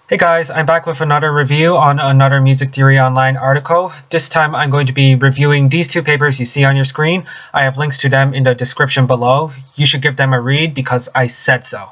Hey guys, I'm back with another review on another Music Theory Online article. This time I'm going to be reviewing these two papers you see on your screen. I have links to them in the description below. You should give them a read because I said so,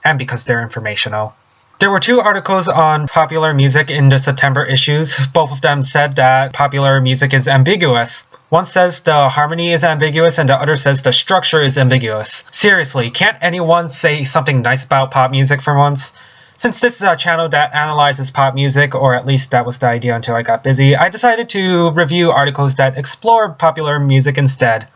and because they're informational. There were two articles on popular music in the September issues. Both of them said that popular music is ambiguous. One says the harmony is ambiguous and the other says the structure is ambiguous. Seriously, can't anyone say something nice about pop music for once? Since this is a channel that analyzes pop music, or at least that was the idea until I got busy, I decided to review articles that explore popular music instead.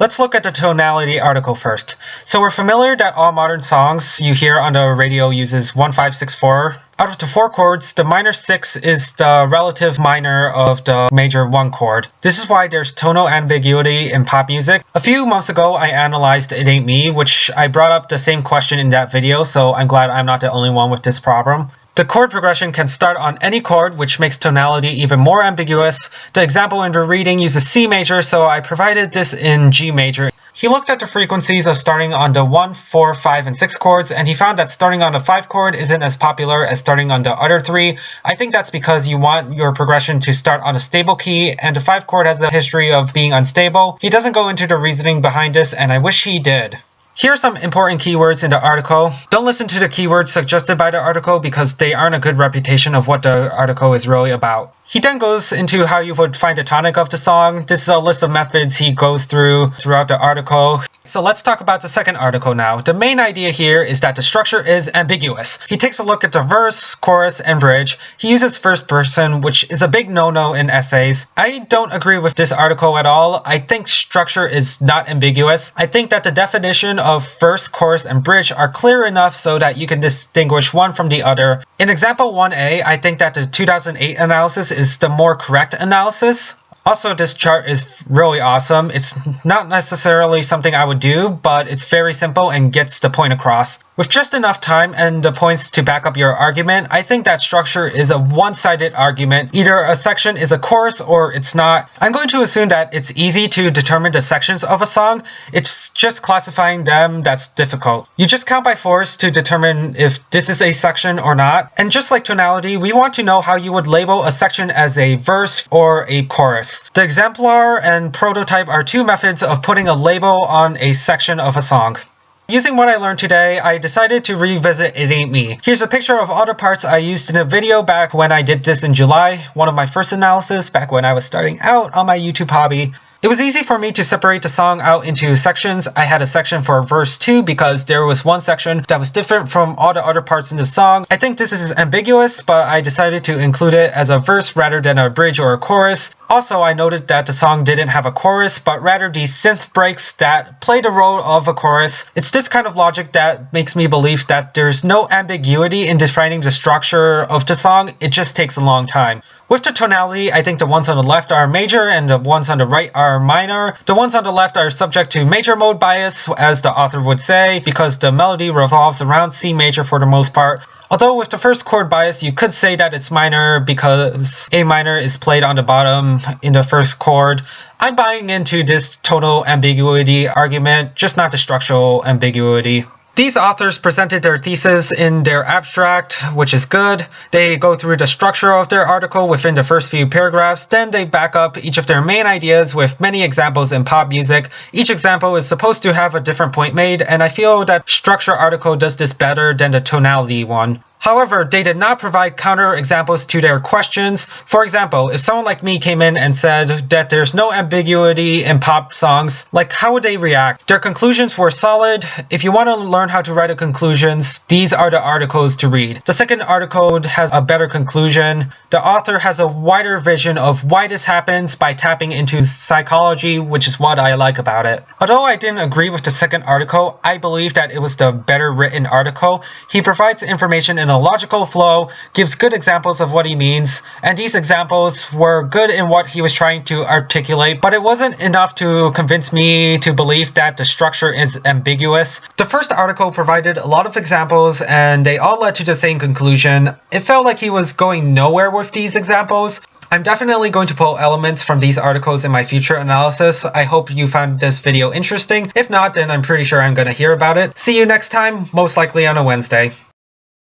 Let's look at the Tonality article first. So we're familiar that all modern songs you hear on the radio uses 1-5-6-4. Out of the four chords, the minor 6 is the relative minor of the major 1 chord. This is why there's tonal ambiguity in pop music. A few months ago, I analyzed It Ain't Me, which I brought up the same question in that video, so I'm glad I'm not the only one with this problem. The chord progression can start on any chord, which makes tonality even more ambiguous. The example in the reading uses C major, so I provided this in G major. He looked at the frequencies of starting on the 1, 4, 5, and 6 chords, and he found that starting on the 5 chord isn't as popular as starting on the other 3. I think that's because you want your progression to start on a stable key, and the 5 chord has a history of being unstable. He doesn't go into the reasoning behind this, and I wish he did. Here are some important keywords in the article. Don't listen to the keywords suggested by the article because they aren't a good reputation of what the article is really about. He then goes into how you would find the tonic of the song. This is a list of methods he goes throughout the article. So let's talk about the second article now. The main idea here is that the structure is ambiguous. He takes a look at the verse, chorus, and bridge. He uses first person, which is a big no-no in essays. I don't agree with this article at all. I think structure is not ambiguous. I think that the definition of verse, chorus, and bridge are clear enough so that you can distinguish one from the other. In example 1a, I think that the 2008 analysis is the more correct analysis. Also, this chart is really awesome. It's not necessarily something I would do, but it's very simple and gets the point across. With just enough time and the points to back up your argument, I think that structure is a one-sided argument. Either a section is a chorus or it's not. I'm going to assume that it's easy to determine the sections of a song. It's just classifying them that's difficult. You just count by 4s to determine if this is a section or not. And just like tonality, we want to know how you would label a section as a verse or a chorus. The exemplar and prototype are two methods of putting a label on a section of a song. Using what I learned today, I decided to revisit It Ain't Me. Here's a picture of all the parts I used in a video back when I did this in July, one of my first analysis back when I was starting out on my YouTube hobby. It was easy for me to separate the song out into sections. I had a section for verse 2 because there was one section that was different from all the other parts in the song. I think this is ambiguous, but I decided to include it as a verse rather than a bridge or a chorus. Also, I noted that the song didn't have a chorus, but rather the synth breaks that play the role of a chorus. It's this kind of logic that makes me believe that there's no ambiguity in defining the structure of the song. It just takes a long time. With the tonality, I think the ones on the left are major and the ones on the right are minor. The ones on the left are subject to major mode bias, as the author would say, because the melody revolves around C major for the most part. Although with the first chord bias, you could say that it's minor because A minor is played on the bottom in the first chord. I'm buying into this tonal ambiguity argument, just not the structural ambiguity. These authors presented their thesis in their abstract, which is good. They go through the structure of their article within the first few paragraphs, then they back up each of their main ideas with many examples in pop music. Each example is supposed to have a different point made, and I feel that structure article does this better than the tonality one. However, they did not provide counter examples to their questions. For example, if someone like me came in and said that there's no ambiguity in pop songs, like how would they react? Their conclusions were solid. If you want to learn how to write a conclusions, these are the articles to read. The second article has a better conclusion. The author has a wider vision of why this happens by tapping into psychology, which is what I like about it. Although I didn't agree with the second article, I believe that it was the better written article. He provides information in a logical flow, gives good examples of what he means, and these examples were good in what he was trying to articulate, but it wasn't enough to convince me to believe that the structure is ambiguous. The first article provided a lot of examples and they all led to the same conclusion. It felt like he was going nowhere with these examples. I'm definitely going to pull elements from these articles in my future analysis. I hope you found this video interesting. If not, then I'm pretty sure I'm going to hear about it. See you next time, most likely on a Wednesday.